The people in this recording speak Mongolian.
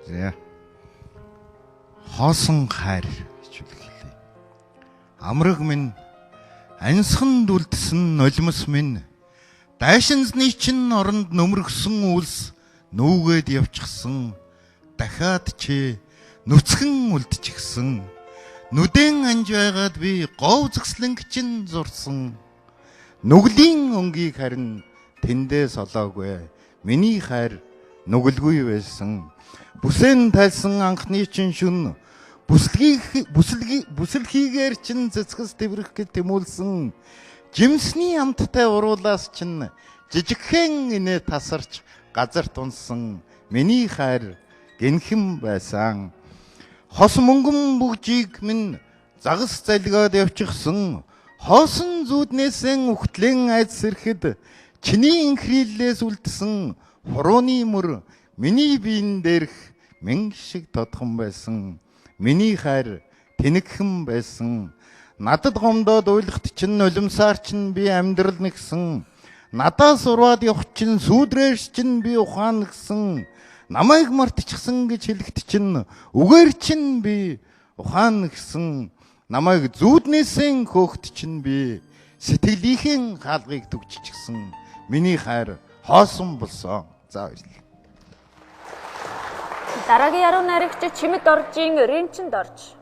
За. Хоосон хайр гэж хэлээ. Амраг минь ансхан дүлдсэн нулимс минь дайшинзны чин оронд нөмргсөн үлс нүүгээд явчихсан дахиад чи нүцгэн үлдчихсэн нүдэн анж байгаад би гов згслэнг чин зурсан нүглийн өнгийг харин тэндээ солоогүй миний хайр нүгэлгүй байсан бүсэн тайлсан анхны чин шүн бүсэлхийгээр чин цэцгэс тэврэх гэж тэмүүлсэн жимсний амттай уруулаас чин жижигхэн инээ тасарч газар тунсан миний хайр гинхэн байсан хос мөнгөн бүгжийг минь загас залгаад явчихсан хоосон зүүднээсэн ухтлэн айц сэрхэд чиний инхрийллээс үлдсэн хурууны мөр миний биен дээрх мэнг шиг тодхон байсан миний хайр тэнэгхэн байсан надад гомдоод уйлахт чин нулимсаар чин би амьдрал нэгсэн надаас ураад явах чин сүудрээш чин би ухаан гсэн намайг мартчихсан гэж хэлэхт чин үгээр чин би ухаан гсэн намайг зүүднээсэн хөөхт чин би сэтгэлийнхэн хаалгыг түгжчихсэн миний хайр хоосон болсон. За баярлалаа. Дараагийн яруу найрагч Чимэд Оржийн Ринчэнд орж.